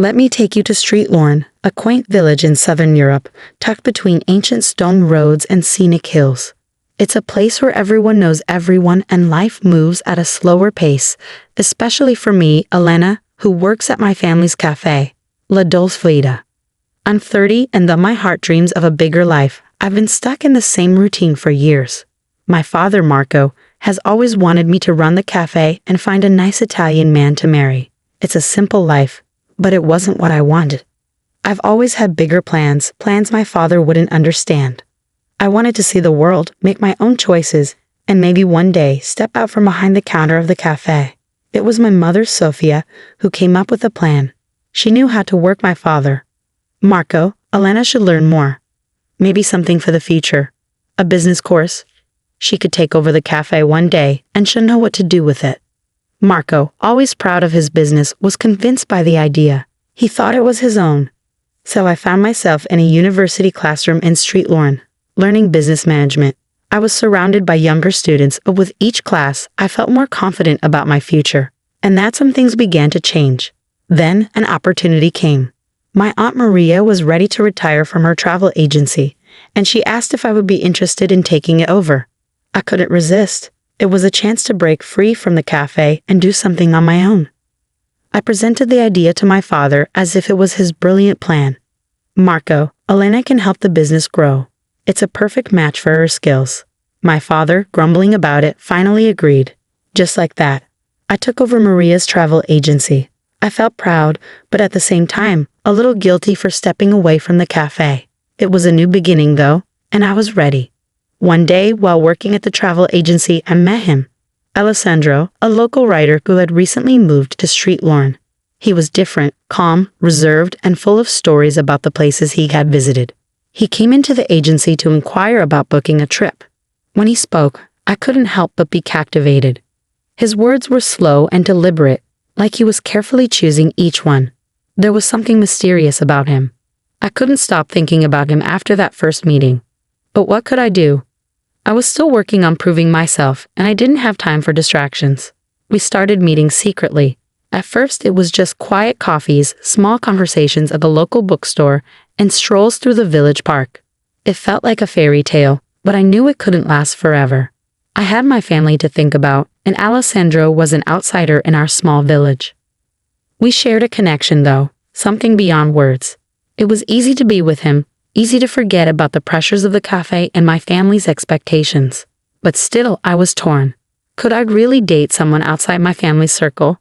Let me take you to Street Lorne, a quaint village in southern Europe, tucked between ancient stone roads and scenic hills. It's a place where everyone knows everyone and life moves at a slower pace, especially for me, Elena, who works at my family's cafe, La Dolce Vita. I'm 30, and though my heart dreams of a bigger life, I've been stuck in the same routine for years. My father, Marco, has always wanted me to run the cafe and find a nice Italian man to marry. It's a simple life, but it wasn't what I wanted. I've always had bigger plans my father wouldn't understand. I wanted to see the world, make my own choices, and maybe one day step out from behind the counter of the cafe. It was my mother, Sophia, who came up with the plan. She knew how to work my father. Marco, Elena should learn more. Maybe something for the future. A business course. She could take over the cafe one day, and she'll know what to do with it. Marco, always proud of his business, was convinced by the idea. He thought it was his own. So I found myself in a university classroom in Street Lorne, learning business management. I was surrounded by younger students, but with each class, I felt more confident about my future. And that's when things began to change. Then an opportunity came. My Aunt Maria was ready to retire from her travel agency, and she asked if I would be interested in taking it over. I couldn't resist. It was a chance to break free from the cafe and do something on my own. I presented the idea to my father as if it was his brilliant plan. Marco, Elena can help the business grow. It's a perfect match for her skills. My father, grumbling about it, finally agreed. Just like that, I took over Maria's travel agency. I felt proud, but at the same time, a little guilty for stepping away from the cafe. It was a new beginning, though, and I was ready. One day, while working at the travel agency, I met him. Alessandro, a local writer who had recently moved to Street Lorne. He was different, calm, reserved, and full of stories about the places he had visited. He came into the agency to inquire about booking a trip. When he spoke, I couldn't help but be captivated. His words were slow and deliberate, like he was carefully choosing each one. There was something mysterious about him. I couldn't stop thinking about him after that first meeting. But what could I do? I was still working on proving myself, and I didn't have time for distractions. We started meeting secretly. At first, it was just quiet coffees, small conversations at the local bookstore, and strolls through the village park. It felt like a fairy tale, but I knew it couldn't last forever. I had my family to think about, and Alessandro was an outsider in our small village. We shared a connection, though, something beyond words. It was easy to be with him, easy to forget about the pressures of the cafe and my family's expectations. But still, I was torn. Could I really date someone outside my family's circle?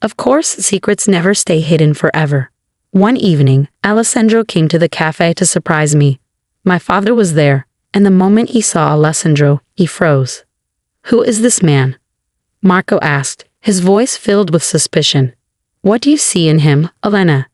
Of course, secrets never stay hidden forever. One evening, Alessandro came to the cafe to surprise me. My father was there, and the moment he saw Alessandro, he froze. "Who is this man?" Marco asked, his voice filled with suspicion. "What do you see in him, Elena?"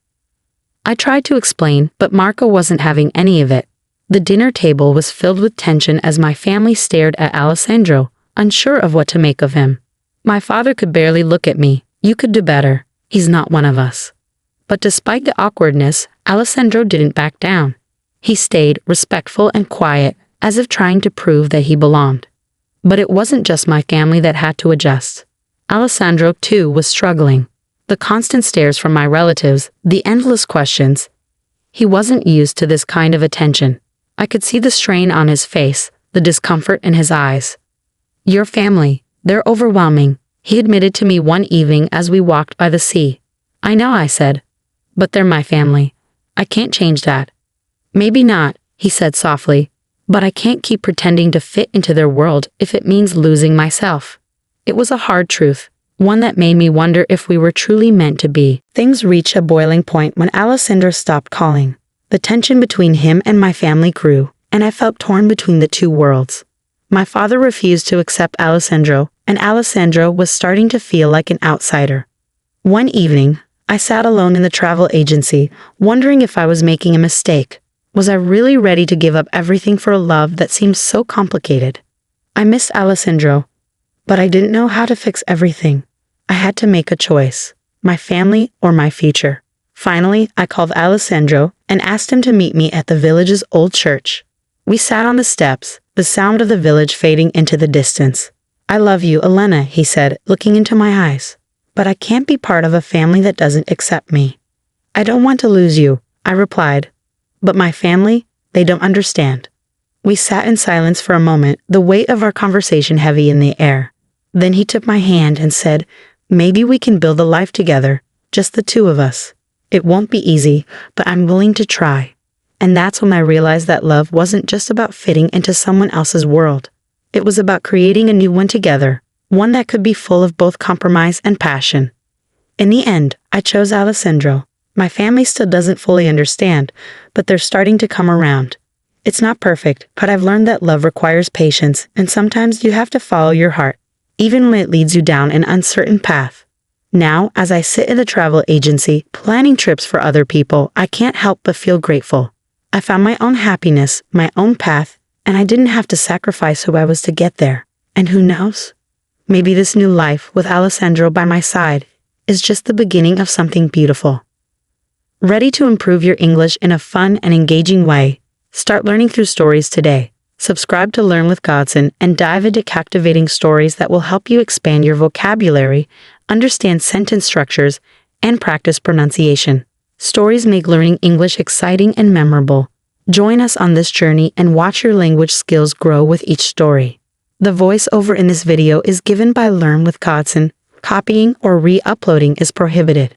I tried to explain, but Marco wasn't having any of it. The dinner table was filled with tension as my family stared at Alessandro, unsure of what to make of him. My father could barely look at me. "You could do better. He's not one of us." But despite the awkwardness, Alessandro didn't back down. He stayed respectful and quiet, as if trying to prove that he belonged. But it wasn't just my family that had to adjust. Alessandro, too, was struggling. The constant stares from my relatives, the endless questions. He wasn't used to this kind of attention. I could see the strain on his face, the discomfort in his eyes. "Your family, they're overwhelming," he admitted to me one evening as we walked by the sea. "I know," I said. "But they're my family. I can't change that." "Maybe not," he said softly, "but I can't keep pretending to fit into their world if it means losing myself." It was a hard truth, one that made me wonder if we were truly meant to be. Things reached a boiling point when Alessandro stopped calling. The tension between him and my family grew, and I felt torn between the two worlds. My father refused to accept Alessandro, and Alessandro was starting to feel like an outsider. One evening, I sat alone in the travel agency, wondering if I was making a mistake. Was I really ready to give up everything for a love that seemed so complicated? I missed Alessandro, but I didn't know how to fix everything. I had to make a choice, my family or my future. Finally, I called Alessandro and asked him to meet me at the village's old church. We sat on the steps, the sound of the village fading into the distance. "I love you, Elena," he said, looking into my eyes. "But I can't be part of a family that doesn't accept me." I don't want to lose you, I replied. But my family, they don't understand. We sat in silence for a moment, the weight of our conversation heavy in the air. Then he took my hand and said, maybe we can build a life together, just the two of us. It won't be easy, but I'm willing to try. And that's when I realized that love wasn't just about fitting into someone else's world. It was about creating a new one together, one that could be full of both compromise and passion. In the end, I chose Alessandro. My family still doesn't fully understand, but they're starting to come around. It's not perfect, but I've learned that love requires patience, and sometimes you have to follow your heart, even when it leads you down an uncertain path. Now, as I sit in a travel agency, planning trips for other people, I can't help but feel grateful. I found my own happiness, my own path, and I didn't have to sacrifice who I was to get there. And who knows? Maybe this new life with Alessandro by my side is just the beginning of something beautiful. Ready to improve your English in a fun and engaging way? Start learning through stories today. Subscribe to Learn with Godson and dive into captivating stories that will help you expand your vocabulary, understand sentence structures, and practice pronunciation. Stories make learning English exciting and memorable. Join us on this journey and watch your language skills grow with each story. The voiceover in this video is given by Learn with Godson. Copying or re-uploading is prohibited.